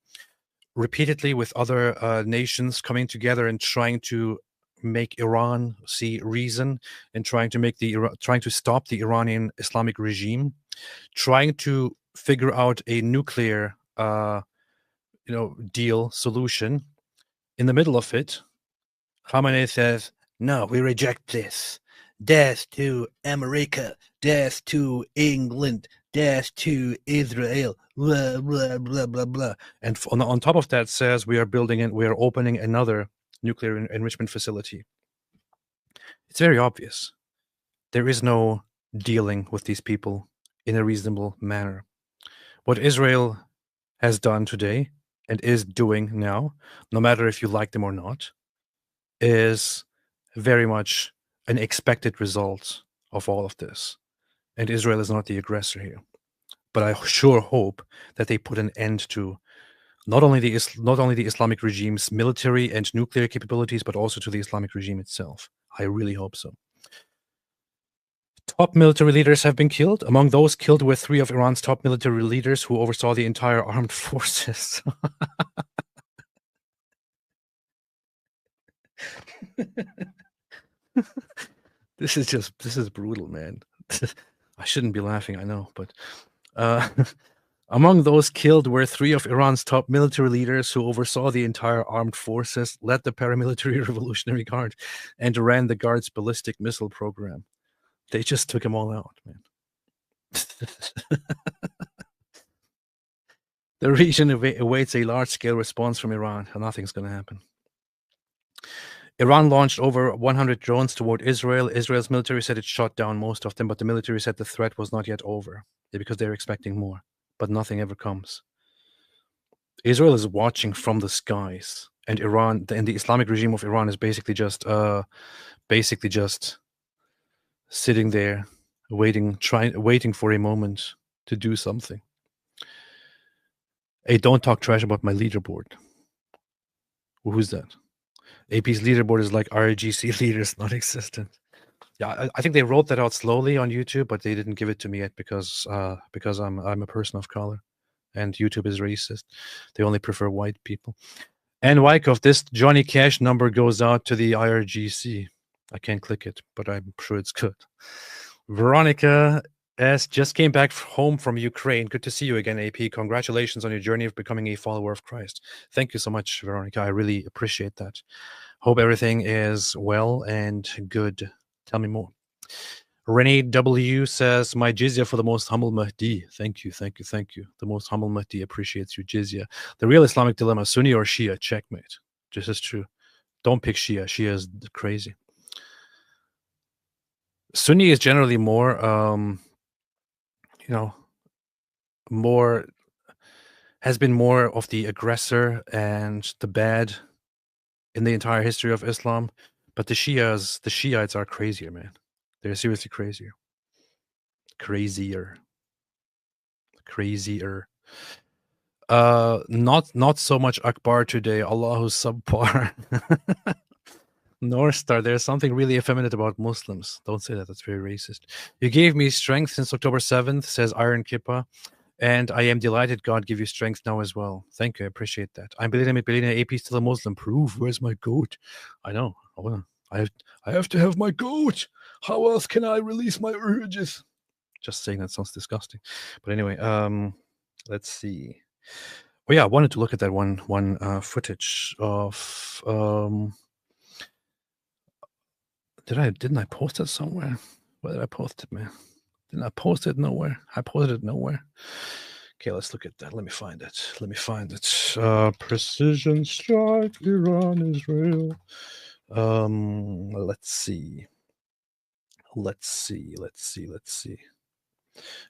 repeatedly with other nations coming together and trying to make Iran see reason and trying to stop the Iranian Islamic regime, trying to figure out a nuclear deal solution. In the middle of it, Khamenei says, no, we reject this. Death to America. Death to England. Death to Israel. Blah, blah, blah, blah, blah. And on top of that says we are opening another nuclear enrichment facility. It's very obvious. There is no dealing with these people in a reasonable manner. What Israel has done today and is doing now, no matter if you like them or not, is very much an expected result of all of this. And Israel is not the aggressor here. But I sure hope that they put an end to not only the Islamic regime's military and nuclear capabilities, but also to the Islamic regime itself. I really hope so. Top military leaders have been killed. Among those killed were 3 of Iran's top military leaders who oversaw the entire armed forces. This is brutal, man. I shouldn't be laughing, I know, but among those killed were 3 of Iran's top military leaders who oversaw the entire armed forces, led the paramilitary Revolutionary Guard, and ran the Guard's ballistic missile program. They just took them all out, man. The region awaits a large-scale response from Iran, and nothing's going to happen. Iran launched over 100 drones toward Israel. Israel's military said it shot down most of them, but the military said the threat was not yet over because they're expecting more, but nothing ever comes. Israel is watching from the skies, and Iran and the Islamic regime of Iran is basically just sitting there, waiting for a moment to do something. Hey, don't talk trash about my leaderboard. Who's that? AP's leaderboard is like RGC leaders non-existent. Yeah, I think they wrote that out slowly on YouTube, but they didn't give it to me yet because I'm a person of color, and YouTube is racist. They only prefer white people. And Wyckoff, this Johnny Cash number goes out to the IRGC. I can't click it, but I'm sure it's good. Veronica S. just came back home from Ukraine. Good to see you again, AP. Congratulations on your journey of becoming a follower of Christ. Thank you so much, Veronica. I really appreciate that. Hope everything is well and good. Tell me more. Renee W. says, my jizya for the most humble Mahdi. Thank you, thank you, thank you. The most humble Mahdi appreciates your jizya. The real Islamic dilemma, Sunni or Shia? Checkmate. This is true. Don't pick Shia. Shia is crazy. Sunni is generally more, has been more of the aggressor and the bad in the entire history of Islam. But the Shiites are crazier, man. They're seriously crazier. Crazier. Not so much Akbar today. Allahu subpar. North Star, there's something really effeminate about Muslims. Don't say that. That's very racist. You gave me strength since October 7th, says Iron Kippa. And I am delighted God give you strength now as well. Thank you. I appreciate that. I'm Belina Belina. AP still a Muslim. Proof. Where's my goat? I know. I have to have my goat. How else can I release my urges? Just saying, that sounds disgusting. But anyway, let's see. Oh yeah, I wanted to look at that one footage of didn't I post it somewhere? Where did I post it, man? Didn't I post it nowhere? I posted it nowhere. Okay, let's look at that. Let me find it. Precision strike, Iran, Israel. Let's see.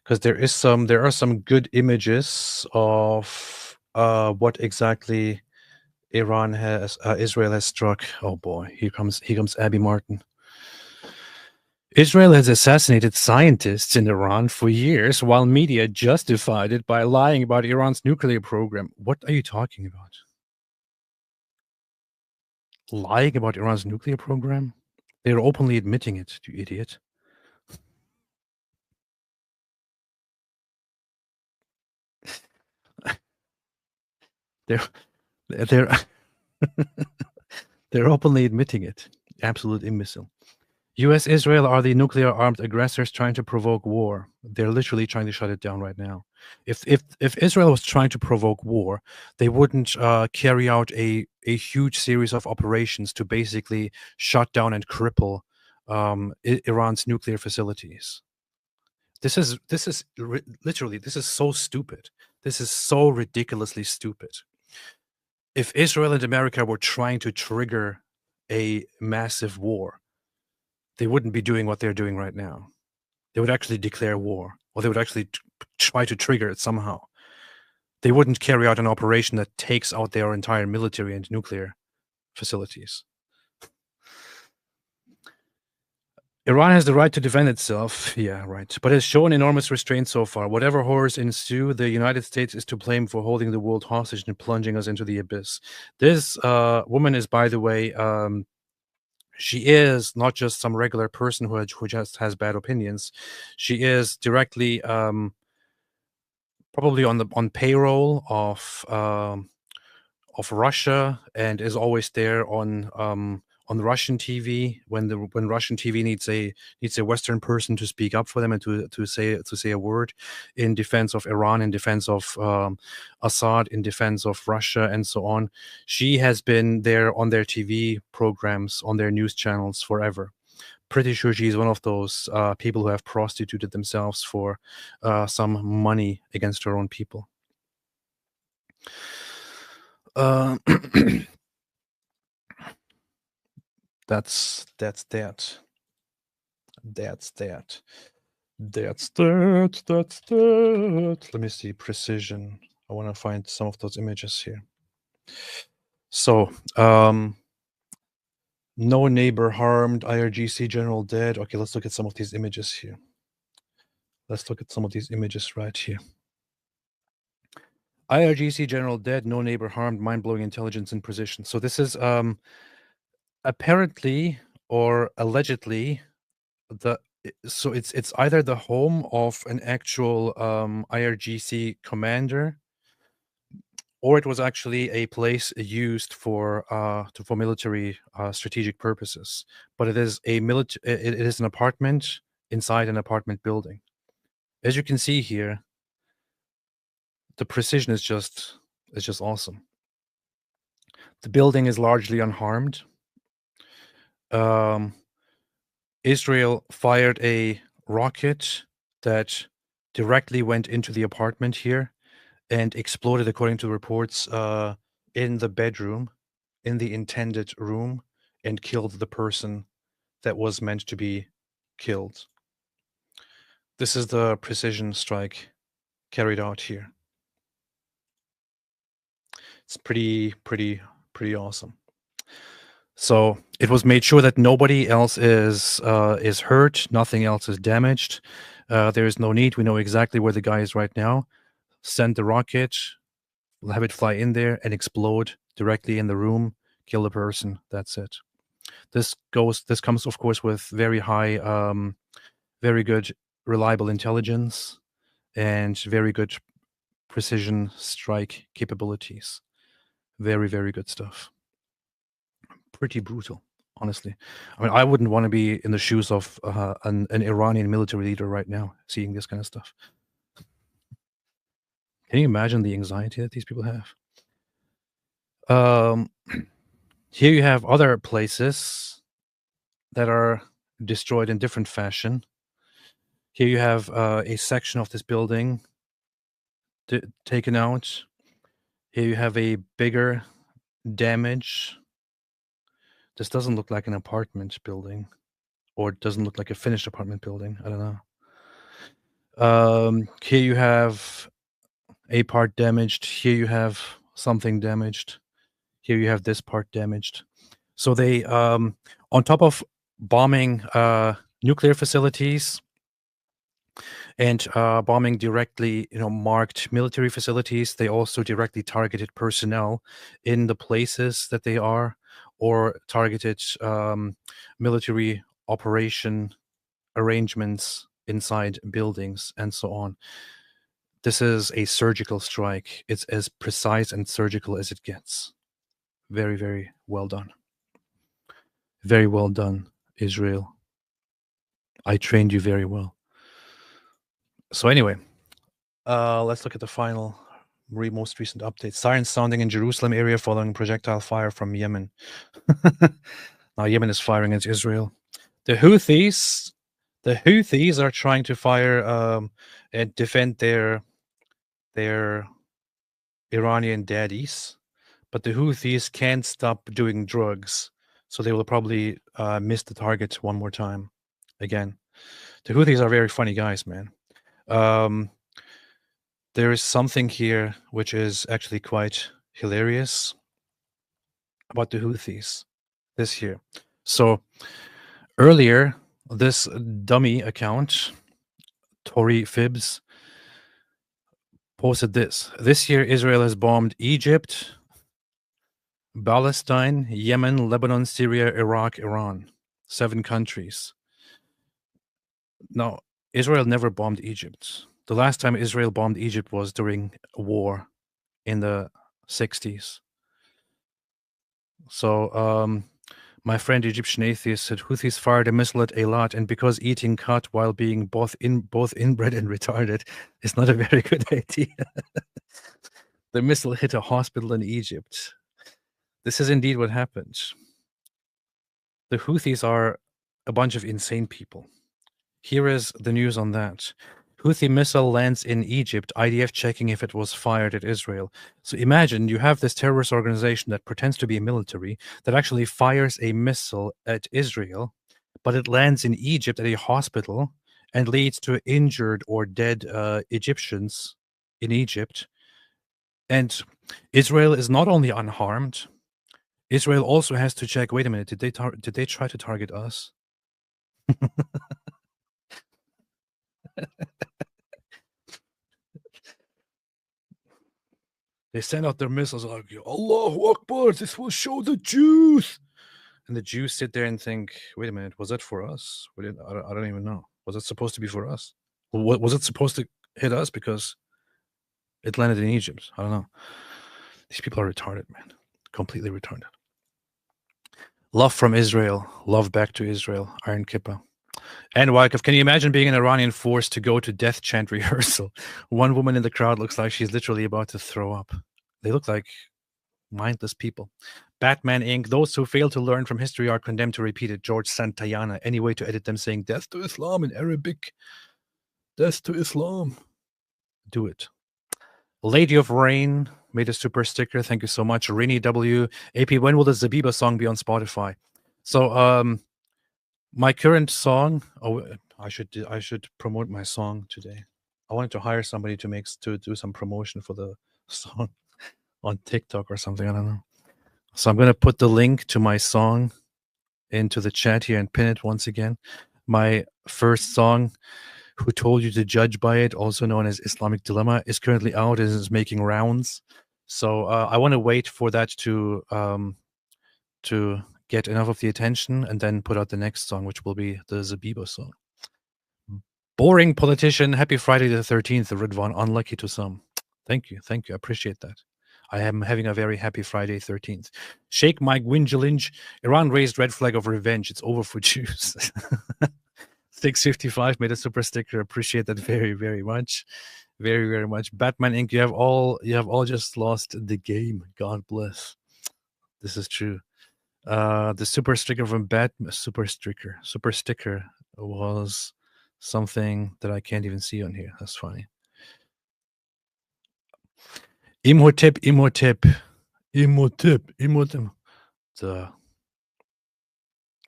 Because there are some good images of what exactly Israel has struck. Oh boy, here comes Abby Martin. Israel has assassinated scientists in Iran for years, while media justified it by lying about Iran's nuclear program. What are you talking about? Lying about Iran's nuclear program? They're openly admitting it, you idiot. They're they're openly admitting it. Absolute imbecile. US, Israel are the nuclear armed aggressors trying to provoke war. They're literally trying to shut it down right now. If Israel was trying to provoke war, they wouldn't carry out a huge series of operations to basically shut down and cripple Iran's nuclear facilities. This is literally, this is so stupid. This is so ridiculously stupid. If Israel and America were trying to trigger a massive war, they wouldn't be doing what they're doing right now. They would actually declare war, or they would actually try to trigger it somehow. They wouldn't carry out an operation that takes out their entire military and nuclear facilities. Iran has the right to defend itself. Yeah, right. But has shown enormous restraint so far. Whatever horrors ensue, the United States is to blame for holding the world hostage and plunging us into the abyss. This woman is, by the way, she is not just some regular person who just has bad opinions. She is directly probably on payroll of Russia, and is always there on Russian TV when Russian TV needs a Western person to speak up for them and to say a word in defense of Iran, in defense of Assad, in defense of Russia, and so on. She has been there on their TV programs, on their news channels forever. Pretty sure she's one of those people who have prostituted themselves for some money against her own people. That's that. Let me see. Precision. I want to find some of those images here. So, no neighbor harmed, IRGC general dead. Okay, let's look at some of these images here. Let's look at some of these images right here. IRGC general dead, no neighbor harmed, mind-blowing intelligence and precision. So this is apparently or allegedly so it's either the home of an actual IRGC commander, or it was actually a place used for military strategic purposes. But it is it is an apartment inside an apartment building. As you can see here, the precision is just awesome. The building is largely unharmed. Israel fired a rocket that directly went into the apartment here and exploded, according to reports, in the bedroom, in the intended room, and killed the person that was meant to be killed. This is the precision strike carried out here. It's pretty awesome. So it was made sure that nobody else is hurt, nothing else is damaged. There is no need. We know exactly where the guy is right now. Send the rocket, we'll have it fly in there and explode directly in the room, kill the person. That's it. This comes, of course, with very high, very good, reliable intelligence and very good precision strike capabilities. Very, very good stuff. Pretty brutal, honestly. I mean, I wouldn't want to be in the shoes of an Iranian military leader right now, seeing this kind of stuff. Can you imagine the anxiety that these people have? Here you have other places that are destroyed in different fashion. Here you have a section of this building taken out. Here you have a bigger damage. This doesn't look like an apartment building, or it doesn't look like a finished apartment building. I don't know. Here you have a part damaged. Here you have something damaged. Here you have this part damaged. So they, on top of bombing nuclear facilities and bombing directly, marked military facilities, they also directly targeted personnel in the places that they are, or targeted military operation arrangements inside buildings and so on. This is a surgical strike. It's as precise and surgical as it gets. Very, very well done. Very well done, Israel. I trained you very well. So anyway, let's look at the final, most recent update. Sirens sounding in Jerusalem area following projectile fire from Yemen. Now Yemen is firing against Israel. The Houthis are trying to fire and defend their Iranian daddies, but the Houthis can't stop doing drugs, so they will probably miss the target one more time. Again, the Houthis are very funny guys, man. There is something here which is actually quite hilarious about the Houthis. This here. So earlier, this dummy account, Tory Fibs, posted this. This year, Israel has bombed Egypt, Palestine, Yemen, Lebanon, Syria, Iraq, Iran. 7 countries. Now, Israel never bombed Egypt. The last time Israel bombed Egypt was during a war in the 60s. So, my friend Egyptian atheist said Houthis fired a missile at Eilat, and because eating cut while being both inbred and retarded is not a very good idea. The missile hit a hospital in Egypt. This is indeed what happened. The Houthis are a bunch of insane people. Here is the news on that. Houthi missile lands in Egypt, IDF checking if it was fired at Israel. So imagine you have this terrorist organization that pretends to be a military that actually fires a missile at Israel, but it lands in Egypt at a hospital and leads to injured or dead Egyptians in Egypt. And Israel is not only unharmed, Israel also has to check, wait a minute, did they try to target us? They send out their missiles like, Allahu Akbar, this will show the Jews. And the Jews sit there and think, wait a minute, was that for us? I don't even know. Was it supposed to be for us? Was it supposed to hit us because it landed in Egypt? I don't know. These people are retarded, man. Completely retarded. Love from Israel. Love back to Israel. Iron Kippa. And Wyckoff, can you imagine being an Iranian force to go to death chant rehearsal? One woman in the crowd looks like she's literally about to throw up. They look like mindless people. Batman Inc. Those who fail to learn from history are condemned to repeat it. George Santayana. Any way to edit them saying death to Islam in Arabic? Death to Islam. Do it. Lady of Rain made a super sticker. Thank you so much. Rini W. AP, when will the Zabiba song be on Spotify? So, my current song. Oh, I should promote my song today. I wanted to hire somebody to do some promotion for the song on TikTok or something. I don't know. So I'm gonna put the link to my song into the chat here and pin it once again. My first song, Who Told You to Judge by It, also known as Islamic Dilemma, is currently out and is making rounds. So I want to wait for that to get enough of the attention and then put out the next song, which will be the Zabiba song. Boring politician. Happy Friday the 13th, Ridwan. Unlucky to some. Thank you. I appreciate that. I am having a very happy Friday 13th. Sheikh Mike Wingelinge. Iran raised red flag of revenge. It's over for Jews. 655 made a super sticker. Appreciate that very, very much. Very, very much. Batman Inc. You have all just lost the game. God bless. This is true. The super sticker from super sticker was something that I can't even see on here. That's funny. Imhotep. It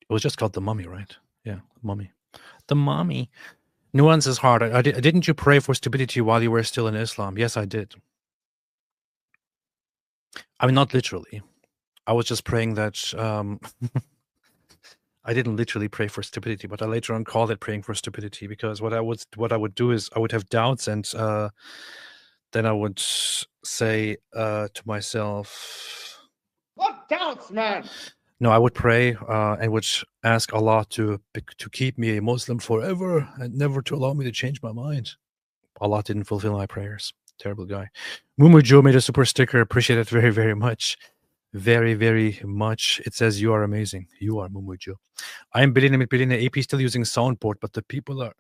was just called the Mummy, right? Yeah, Mummy. The Mummy. Nuance is hard. Didn't you pray for stability while you were still in Islam? Yes, I did. I mean, not literally. I was just praying that I didn't literally pray for stability, but I later on called it praying for stability, because what I would do is I would have doubts, and then I would say to myself, What doubts, man? No, I would pray and would ask Allah to keep me a Muslim forever and never to allow me to change my mind. Allah didn't fulfill my prayers. Terrible guy. Mumu Joe made a super sticker. Appreciate it very, very much. Very, very much. It says, you are amazing. You are Mumu Joe. I am Bilina AP still using soundboard, but the people are...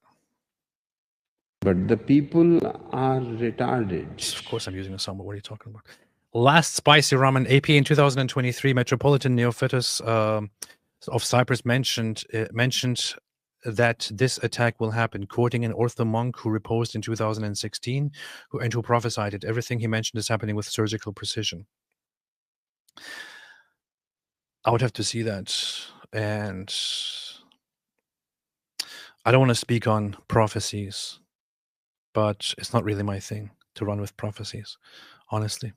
But the people are retarded. Of course I'm using a soundboard. What are you talking about? Last Spicy Ramen AP in 2023, Metropolitan Neophytus of Cyprus mentioned that this attack will happen, quoting an Ortho monk who reposed in 2016 who prophesied it. Everything he mentioned is happening with surgical precision. I would have to see that, and I don't want to speak on prophecies, but it's not really my thing to run with prophecies, honestly.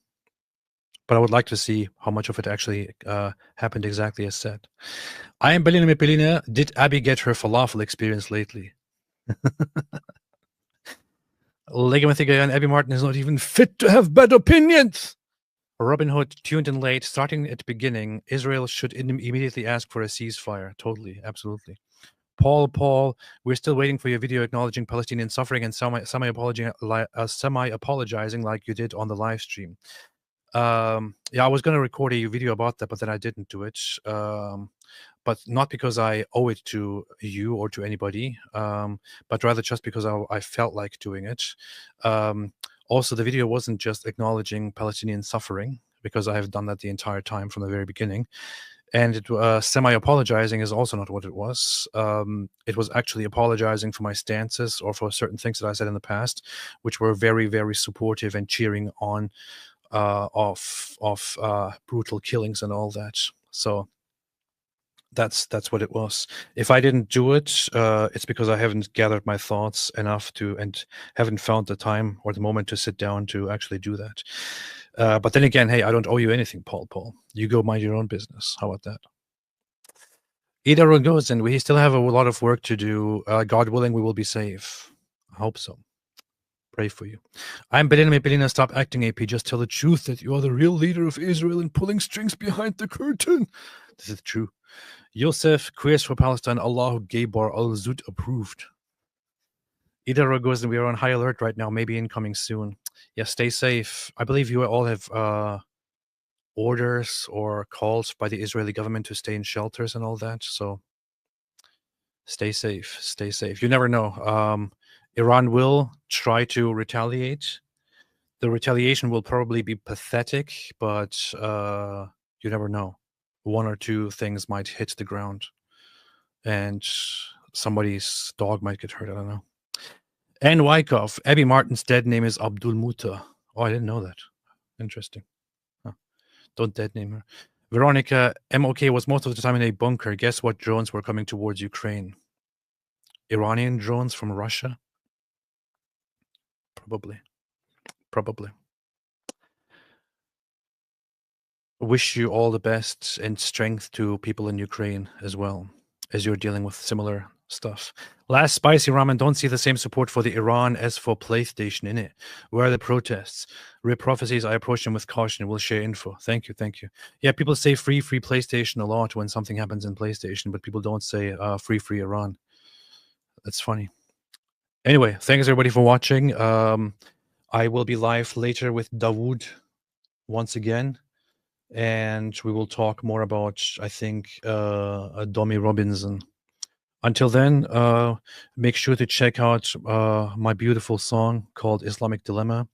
But I would like to see how much of it actually happened exactly as said. I am Belina. Did Abby get her falafel experience lately? Legamathiga and Abby Martin is not even fit to have bad opinions. Robin Hood tuned in late. Starting at the beginning, Israel should immediately ask for a ceasefire. Totally, absolutely. Paul, we're still waiting for your video acknowledging Palestinian suffering and semi-apologizing like you did on the live stream. Yeah, I was going to record a video about that, but then I didn't do it. But not because I owe it to you or to anybody, but rather just because I felt like doing it. Also, the video wasn't just acknowledging Palestinian suffering, because I have done that the entire time from the very beginning. And it semi-apologizing is also not what it was. It was actually apologizing for my stances or for certain things that I said in the past, which were very, very supportive and cheering on of brutal killings and all that. So that's what it was. If I didn't do it, it's because I haven't gathered my thoughts enough and haven't found the time or the moment to sit down to actually do that. But then again, hey, I don't owe you anything, Paul. You go mind your own business. How about that? Either one goes, and we still have a lot of work to do. God willing, we will be safe. I hope so. Pray for you. I'm Belina. Stop acting, AP. Just tell the truth that you are the real leader of Israel and pulling strings behind the curtain. This is true. Yosef, queers for Palestine. Allahu Gaybar al-Zud approved. Ida Rogozin, we are on high alert right now. Maybe incoming soon. Yeah, stay safe. I believe you all have orders or calls by the Israeli government to stay in shelters and all that. So stay safe. Stay safe. You never know. Iran will try to retaliate. The retaliation will probably be pathetic, but you never know. One or two things might hit the ground and somebody's dog might get hurt. I don't know. And Wyckoff, Abby Martin's dead name is Abdul Muta. Oh, I didn't know that. Interesting. Huh. Don't dead name her. Veronica, MOK was most of the time in a bunker. Guess what drones were coming towards Ukraine? Iranian drones from Russia? Probably. Wish you all the best and strength to people in Ukraine as well, as you're dealing with similar stuff. Last spicy ramen, don't see the same support for the Iran as for PlayStation in it. Where are the protests? Rip prophecies, I approach them with caution. We'll share info. Thank you. Yeah, people say free PlayStation a lot when something happens in PlayStation, but people don't say free Iran. That's funny. Anyway, thanks everybody for watching. I will be live later with Dawood once again. And we will talk more about, I think, Domi Robinson. Until then, make sure to check out my beautiful song called Islamic Dilemma,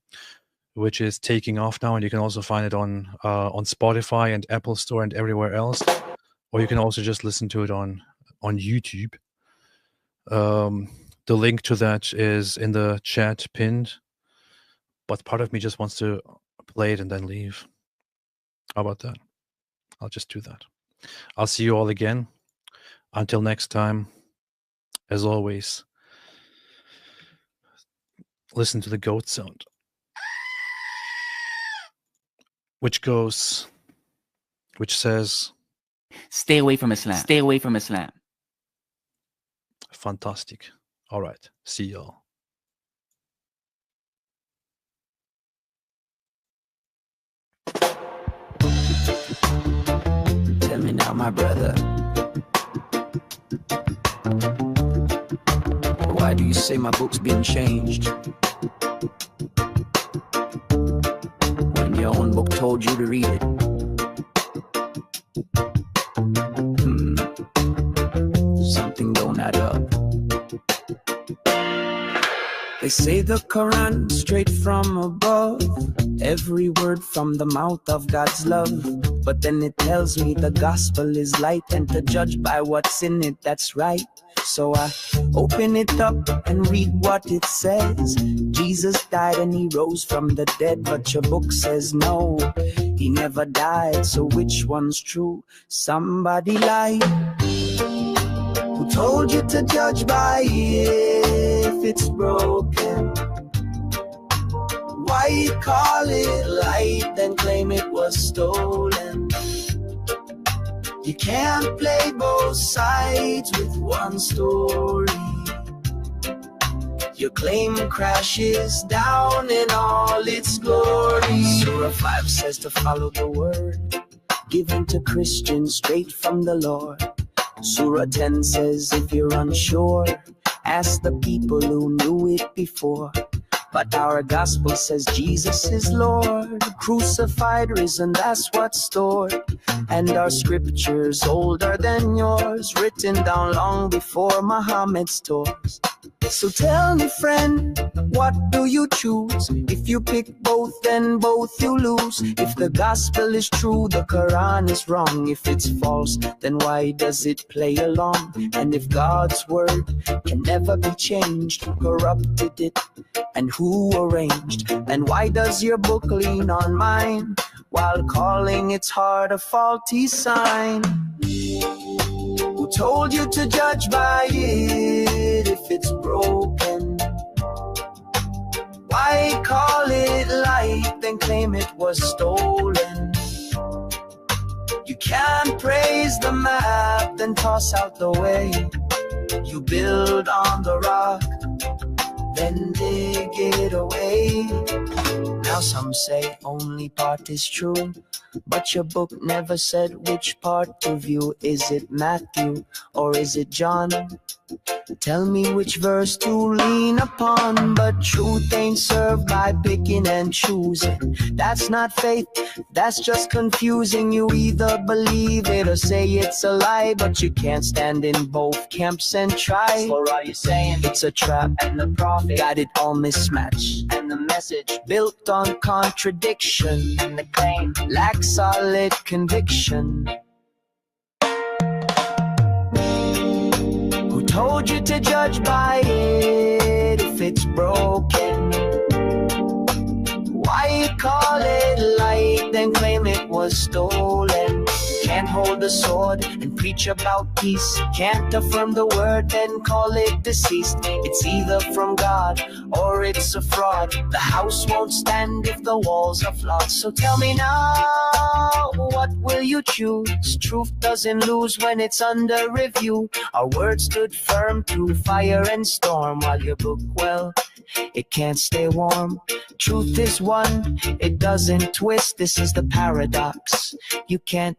which is taking off now, and you can also find it on Spotify and Apple Store and everywhere else. Or you can also just listen to it on YouTube. The link to that is in the chat pinned, but part of me just wants to play it and then leave. How about that? I'll just do that. I'll see you all again. Until next time, as always, listen to the goat sound, which says, stay away from Islam. Stay away from Islam. Fantastic. All right. See y'all. Tell me now, my brother, why do you say my book's been changed when your own book told you to read it? Something don't add up. They say the Quran straight from above, every word from the mouth of God's love. But then it tells me the gospel is light, and to judge by what's in it, that's right. So I open it up and read what it says. Jesus died and he rose from the dead, but your book says no, he never died. So which one's true? Somebody lied. Who told you to judge by if it's broken? Why call it light then claim it was stolen? You can't play both sides with one story. Your claim crashes down in all its glory. Surah 5 says to follow the word given to Christians straight from the Lord. Surah 10 says if you're unsure, ask the people who knew it before. But our gospel says Jesus is Lord, crucified, risen, that's what's stored. And our scripture's older than yours, written down long before Muhammad's doors. So tell me, friend, what do you choose? If you pick both, then both you lose. If the gospel is true, the Quran is wrong. If it's false, then why does it play along? And if God's word can never be changed, who corrupted it and who arranged? And why does your book lean on mine while calling its heart a faulty sign? Who told you to judge by it if it's broken? Why call it light then claim it was stolen? You can't praise the map then toss out the way you build on the rock. then dig it away. Now some say only part is true, but your book never said which part to view. Is it Matthew or is it John? Tell me which verse to lean upon. But truth ain't served by picking and choosing. That's not faith, that's just confusing. You either believe it or say it's a lie, but you can't stand in both camps and try. Or are you saying it's a trap and the prophet got it all mismatched, and the message built on contradiction, and the claim lacks solid conviction? Told you to judge by it if it's broken? Why you call it light then claim it was stolen? Can't hold the sword and preach about peace, can't affirm the word then call it deceased. It's either from God or it's a fraud. The house won't stand if the walls are flawed. So tell me now, what will you choose? Truth doesn't lose when it's under review. Our word stood firm through fire and storm, while your book, well, it can't stay warm. Truth is one, it doesn't twist. This is the paradox. You can't